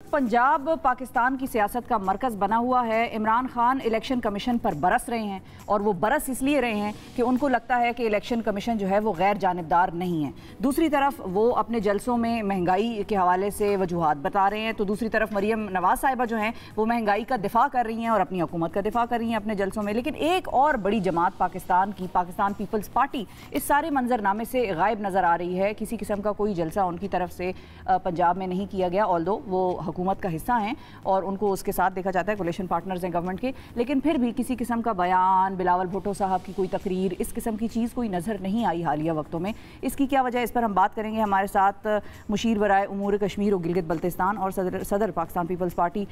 पंजाब पाकिस्तान की सियासत का मरकज़ बना हुआ है। इमरान खान इलेक्शन कमीशन पर बरस रहे हैं और वो बरस इसलिए रहे हैं कि उनको लगता है कि इलेक्शन कमीशन जो है वो गैर जानिबदार नहीं है। दूसरी तरफ वो अपने जलसों में महंगाई के हवाले से वजूहात बता रहे हैं, तो दूसरी तरफ मरियम नवाज साहिबा जो हैं वो महंगाई का दिफा कर रही हैं और अपनी हुकूमत का दिफा कर रही हैं अपने जलसों में। लेकिन एक और बड़ी जमात पाकिस्तान की पाकिस्तान पीपल्स पार्टी इस सारे मंजरनामे से गायब नज़र आ रही है। किसी किस्म का कोई जलसा उनकी तरफ से पंजाब में नहीं किया गया, ऑल्दो वो हुकूमत का हिस्सा हैं और उनको उसके साथ देखा जाता है, कोलिशन पार्टनर्स हैं गवर्नमेंट के, लेकिन फिर भी किसी किस्म का बयान, बिलावल भुट्टो साहब की कोई तकरीर, इस किस्म की चीज़ कोई नज़र नहीं आई हालिया वक्तों में। इसकी क्या वजह है, इस पर हम बात करेंगे। हमारे साथ मुशीर बराए उमूर कश्मीर और गिलगित बल्तिस्तान और सदर पाकिस्तान पीपल्स पार्टी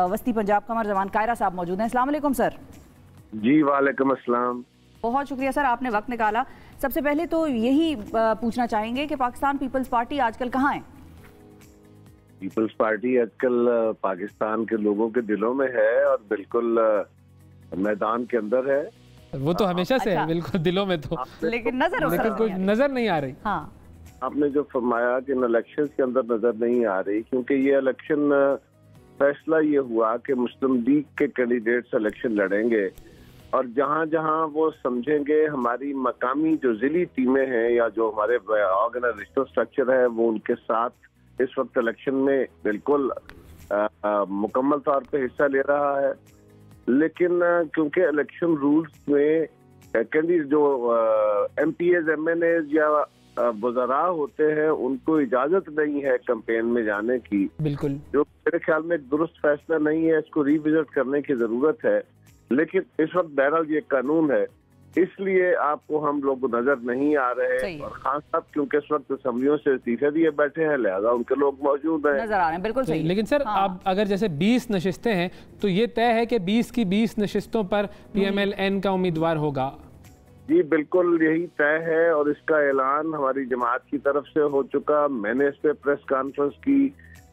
वस्ती पंजाब कमर जमान कायरा साहब मौजूद हैं। अस्सलाम वालेकुम सर। जी वालेकुम अस्सलाम। बहुत शुक्रिया सर, आपने वक्त निकाला। सबसे पहले तो यही पूछना चाहेंगे कि पाकिस्तान पीपल्स पार्टी आजकल कहाँ है? पीपल्स पार्टी आजकल पाकिस्तान के लोगों के दिलों में है और बिल्कुल मैदान के अंदर है। वो तो हमेशा से है, बिल्कुल दिलों में तो, लेकिन कोई नजर नहीं आ रही। हाँ, आपने जो फरमाया कि इलेक्शन के अंदर नजर नहीं आ रही, क्योंकि ये इलेक्शन फैसला ये हुआ कि मुस्लिम लीग के कैंडिडेट्स इलेक्शन लड़ेंगे और जहां जहां वो समझेंगे हमारी मकामी जो जिली टीमें हैं या जो हमारे ऑर्गेनाइजेशनल स्ट्रक्चर है वो उनके साथ इस वक्त इलेक्शन में बिल्कुल मुकम्मल तौर पे हिस्सा ले रहा है। लेकिन क्योंकि इलेक्शन रूल्स में कैंडिडेट जो MPs MNAs या वज़रा होते हैं उनको इजाजत नहीं है कैंपेन में जाने की, बिल्कुल, जो मेरे ख्याल में एक दुरुस्त फैसला नहीं है। इसको रिविजिट करने की जरूरत है, लेकिन इस वक्त बहरहाल ये कानून है, इसलिए आपको हम लोग नजर नहीं आ रहे हैं। और खान साहब क्योंकि इस वक्त असम्बलियों से इस्तीफे दिए बैठे हैं, लिहाजा उनके लोग मौजूद हैं, नजर आ रहे हैं। बिल्कुल सही। लेकिन सर अब अगर जैसे 20 नशिस्तें हैं तो ये तय है कि 20 की 20 नशिस्तों पर PMLN का उम्मीदवार होगा? जी बिल्कुल यही तय है और इसका ऐलान हमारी जमात की तरफ से हो चुका। मैंने इस पे प्रेस कॉन्फ्रेंस की,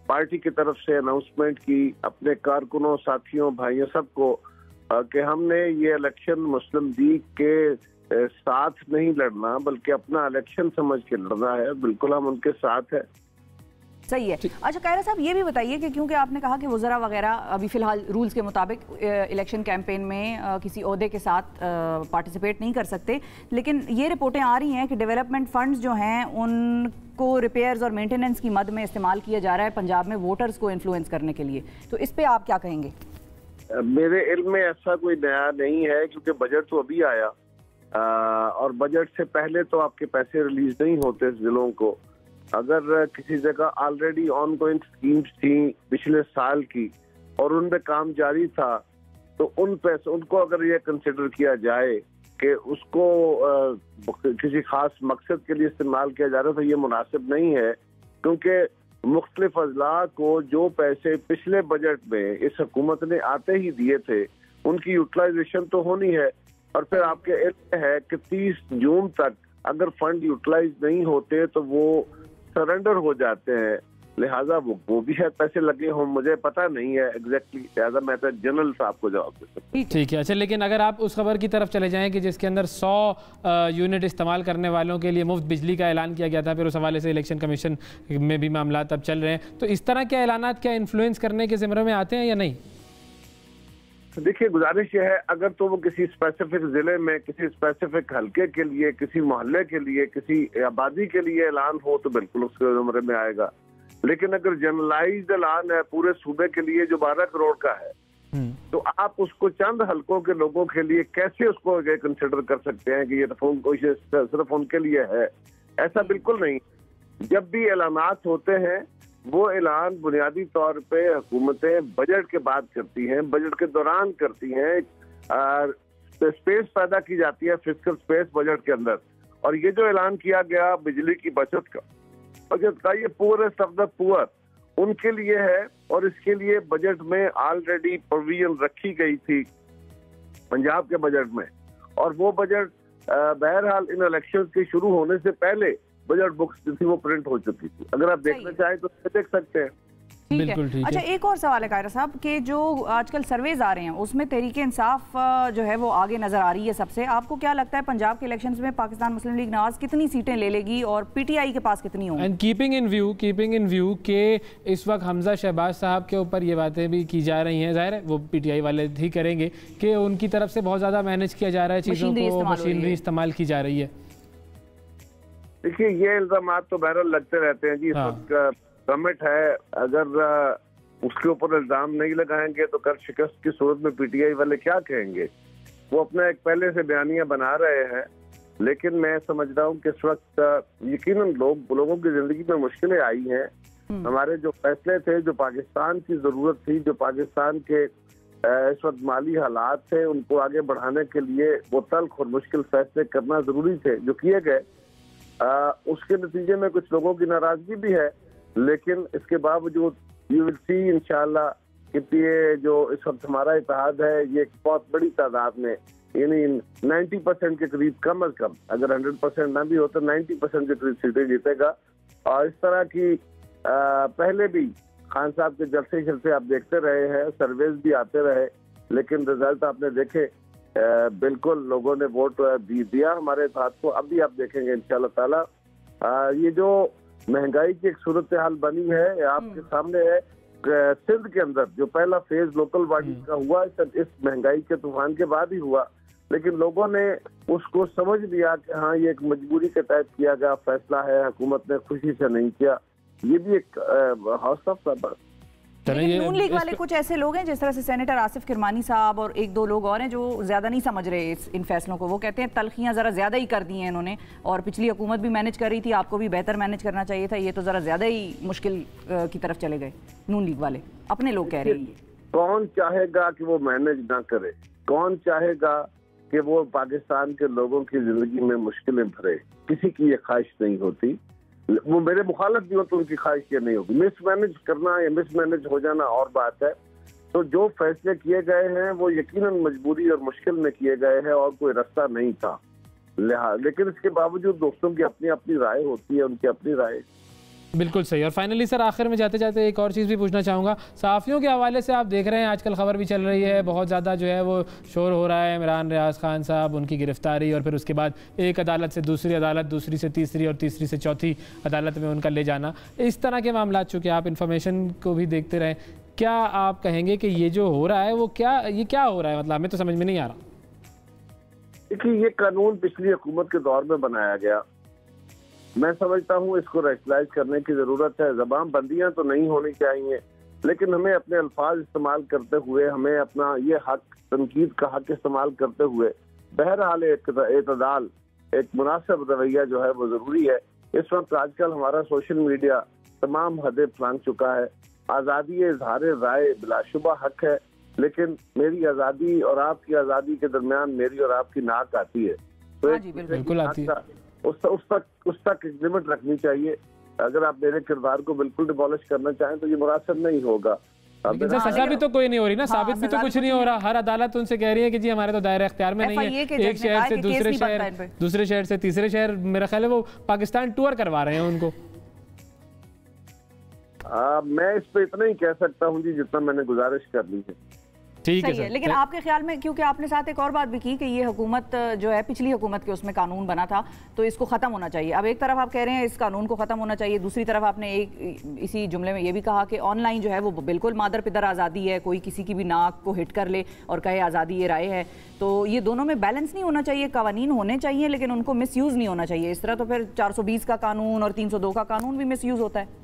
पार्टी की तरफ से अनाउंसमेंट की अपने कारकुनों, साथियों, भाइयों सबको कि हमने ये इलेक्शन मुस्लिम लीग के साथ नहीं लड़ना बल्कि अपना इलेक्शन समझ के लड़ना है। बिल्कुल हम उनके साथ हैं। सही है। अच्छा कायरा साहब, ये भी बताइए कि क्योंकि आपने कहा कि वज़रा वगैरह अभी फ़िलहाल रूल्स के मुताबिक इलेक्शन कैंपेन में किसी ओहदे के साथ पार्टिसिपेट नहीं कर सकते, लेकिन ये रिपोर्टें आ रही हैं कि डेवलपमेंट फंड्स जो हैं उनको रिपेयर्स और मेंटेनेंस की मद में इस्तेमाल किया जा रहा है पंजाब में वोटर्स को इन्फ्लुएंस करने के लिए, तो इस पर आप क्या कहेंगे? मेरे इल्म में ऐसा कोई नया नहीं है, क्योंकि बजट तो अभी आया और बजट से पहले तो आपके पैसे रिलीज नहीं होते जिलों को। अगर किसी जगह ऑलरेडी ऑनगोइंग स्कीम्स थी पिछले साल की और उनमें काम जारी था, तो उन पैसे उनको अगर ये कंसिडर किया जाए कि उसको किसी खास मकसद के लिए इस्तेमाल किया जा रहा है, तो ये मुनासिब नहीं है। क्योंकि मुख्तलिफ अजला को जो पैसे पिछले बजट में इस हुकूमत ने आते ही दिए थे उनकी यूटिलाइजेशन तो होनी है, और फिर आपके इल्म है कि 30 जून तक अगर फंड यूटिलाइज नहीं होते तो वो सरेंडर हो जाते हैं। लिहाजा वो भी शायद पैसे लगे हों, मुझे पता नहीं है एग्जैक्टली, लिहाजा मैं तो जनरल साहब को जवाब दे सकता हूं। ठीक है। अच्छा, लेकिन अगर आप उस खबर की तरफ चले जाएं कि जिसके अंदर 100 यूनिट इस्तेमाल करने वालों के लिए मुफ्त बिजली का ऐलान किया गया था, फिर उस हवाले से इलेक्शन कमीशन में भी मामला अब चल रहे हैं, तो इस तरह के ऐलानात क्या इन्फ्लुएंस करने के ज़िम्मे में आते हैं या नहीं? देखिए, गुजारिश ये है, अगर तो वो किसी स्पेसिफिक जिले में, किसी स्पेसिफिक हलके के लिए, किसी मोहल्ले के लिए, किसी आबादी के लिए ऐलान हो तो बिल्कुल उसके ज़िम्मे में आएगा। लेकिन अगर जनरलाइज्ड ऐलान है पूरे सूबे के लिए जो 12 करोड़ का है, तो आप उसको चंद हलकों के लोगों के लिए कैसे उसको कंसिडर कर सकते हैं कि ये सिर्फ उनके लिए है? ऐसा बिल्कुल नहीं। जब भी ऐलानात होते हैं वो ऐलान बुनियादी तौर पे हुकूमतें बजट के बाद करती हैं, बजट के दौरान करती हैं, स्पेस पैदा की जाती है, फिस्कल स्पेस बजट के अंदर। और ये जो ऐलान किया गया बिजली की बचत का, ये पुअरेस्ट ऑफ द पुअर उनके लिए है, और इसके लिए बजट में ऑलरेडी प्रोविजन रखी गई थी पंजाब के बजट में, और वो बजट बहरहाल इन इलेक्शंस के शुरू होने से पहले बजट बुक्स जो थी वो प्रिंट हो चुकी थी। अगर आप देखना चाहें तो देख सकते हैं। बिल्कुल ठीक है। अच्छा, एक और सवाल है कायरा साहब कि जो आजकल सर्वेज आ रहे हैं उसमें तहरीक इंसाफ जो है वो आगे नजर आ रही है सबसे। आपको क्या लगता है पंजाब के इलेक्शंस में पाकिस्तान मुस्लिम लीग नवाज कितनी सीटें ले लेगी और पीटीआई के पास कितनी होंगी? एंड कीपिंग इन व्यू के इस वक्त हमजा शहबाज साहब के ऊपर ये बातें भी की जा रही हैं, जाहिर है वो पीटीआई वाले ही करेंगे कि उनकी तरफ से बहुत ज़्यादा मैनेज किया जा रहा है चीज़ों को, मशीनरी इस्तेमाल की जा रही है। देखिए ये इल्जाम तो बहरहाल लगते रहते हैं जी। कमिट है, अगर उसके ऊपर इल्जाम नहीं लगाएंगे तो कर शिकस्त की सूरत में पीटीआई वाले क्या कहेंगे? वो अपना एक पहले से बयानिया बना रहे हैं, लेकिन मैं समझ रहा हूँ कि इस वक्त यकीनन लोगों की जिंदगी में मुश्किलें आई हैं। हमारे जो फैसले थे, जो पाकिस्तान की जरूरत थी, जो पाकिस्तान के इस वक्त माली हालात थे, उनको आगे बढ़ाने के लिए वो तल्ख और मुश्किल फैसले करना जरूरी थे जो किए गए। उसके नतीजे में कुछ लोगों की नाराजगी भी है, लेकिन इसके बावजूद यू विल सी इंशाल्लाह कि ये जो इस वक्त हमारा इत्तेहाद है ये एक बहुत बड़ी तादाद में, यानी 90% के करीब कम अज कम, अगर 100% ना भी हो तो 90% के करीब सीटें जीतेगा। और इस तरह की पहले भी खान साहब के जलसे आप देखते रहे हैं, सर्वेज भी आते रहे, लेकिन रिजल्ट आपने देखे, बिल्कुल लोगों ने वोट दिया हमारे साथ को। अब भी आप देखेंगे इंशाल्लाह ताला ये जो महंगाई की एक सूरत हाल बनी है आपके सामने है। सिंध के अंदर जो पहला फेज लोकल बॉडी का हुआ इस महंगाई के तूफान के बाद ही हुआ, लेकिन लोगों ने उसको समझ लिया कि हाँ ये एक मजबूरी के तहत किया गया फैसला है, हुकूमत ने खुशी से नहीं किया। ये भी एक हौसला था। नून लीग वाले कुछ ऐसे लोग हैं जिस तरह से सेनेटर आसिफ किरमानी साहब और एक दो लोग और हैं जो ज्यादा नहीं समझ रहे इन फैसलों को। वो कहते हैं तलखियां जरा ज्यादा ही कर दी हैं इन्होंने, और पिछली हुकूमत भी मैनेज कर रही थी, आपको भी बेहतर मैनेज करना चाहिए था, ये तो जरा ज्यादा ही मुश्किल की तरफ चले गए। नून लीग वाले अपने लोग कह रहे हैं। कौन चाहेगा कि वो मैनेज ना करे? कौन चाहेगा कि वो पाकिस्तान के लोगों की जिंदगी में मुश्किलें भरे? किसी की ये ख्वाहिश नहीं होती। वो मेरे मुखालफ भी हो तो उनकी ख्वाहिश ये नहीं होगी। मिसमैनेज करना या मिसमैनेज हो जाना और बात है। तो जो फैसले किए गए हैं वो यकीनन मजबूरी और मुश्किल में किए गए हैं और कोई रास्ता नहीं था, लेकिन इसके बावजूद दोस्तों की अपनी अपनी राय होती है, उनकी अपनी राय। बिल्कुल सही। और फाइनली सर आखिर में जाते जाते एक और चीज़ भी पूछना चाहूँगा, सहाफ़ियों के हवाले से आप देख रहे हैं आजकल खबर भी चल रही है, बहुत ज़्यादा जो है वो शोर हो रहा है इमरान रियाज खान साहब, उनकी गिरफ्तारी और फिर उसके बाद एक अदालत से दूसरी अदालत, दूसरी से तीसरी और तीसरी से चौथी अदालत में उनका ले जाना, इस तरह के मामला। चूँकि आप इन्फॉर्मेशन को भी देखते रहें, क्या आप कहेंगे कि ये जो हो रहा है वो क्या हो रहा है? मतलब हमें तो समझ में नहीं आ रहा। देखिए ये कानून पिछली हुकूमत के दौर में बनाया गया, मैं समझता हूँ इसको रैशनलाइज करने की जरूरत है। ज़बान बंदियां तो नहीं होनी चाहिए, लेकिन हमें अपने अल्फाज इस्तेमाल करते हुए, हमें अपना ये हक, तनकीद का हक इस्तेमाल करते हुए बहरहाल एतदाल, एक मुनासिब रवैया जो है वो जरूरी है। इस वक्त आजकल हमारा सोशल मीडिया तमाम हदें फांग चुका है। आज़ादी इज़हार राय बिलाशुबा हक है, लेकिन मेरी आज़ादी और आपकी आज़ादी के दरमियान मेरी और आपकी नाक आती है, तो बिल्कुल आती है। उस तक लिमिट रखनी चाहिए। अगर आप मेरे किरदार को बिल्कुल डिमोलिश करना चाहें तो ये मुनासिब नहीं होगा। सजा भी तो कोई नहीं हो रही ना, साबित भी तो कुछ नहीं हो रहा। हर अदालत उनसे कह रही है कि जी हमारे तो दायरे इख्तियार में नहीं है। एक शहर से दूसरे शहर, दूसरे शहर से तीसरे शहर, मेरा ख्याल है वो पाकिस्तान टूर करवा रहे हैं उनको। मैं इस पे इतना ही कह सकता हूँ जी जितना मैंने गुजारिश कर ली है। ठीक है। लेकिन आपके ख्याल में, क्योंकि आपने साथ एक और बात भी की कि ये हुकूमत जो है पिछली हुकूमत के उसमें कानून बना था तो इसको ख़त्म होना चाहिए। अब एक तरफ आप कह रहे हैं इस कानून को ख़त्म होना चाहिए, दूसरी तरफ आपने एक इसी जुमले में ये भी कहा कि ऑनलाइन जो है वो बिल्कुल मादर पिदर आज़ादी है, कोई किसी की भी नाक को हिट कर ले और कहे आज़ादी ये राय है। तो ये दोनों में बैलेंस नहीं होना चाहिए, कवानीन होने चाहिए लेकिन उनको मिसयूज़ नहीं होना चाहिए। इस तरह तो फिर 420 का कानून और 302 का कानून भी मिसयूज़ होता है।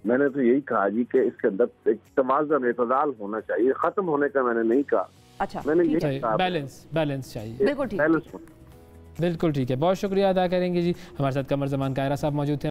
मैंने तो यही कहा जी कि इसके अंदर एक तवाज़ुन एतदाल होना चाहिए, खत्म होने का मैंने नहीं कहा। अच्छा, मैंने यही कहा बैलेंस चाहिए। बिल्कुल ठीक है। बिल्कुल ठीक है। बहुत शुक्रिया अदा करेंगे जी। हमारे साथ कमर ज़मान कायरा साहब मौजूद थे।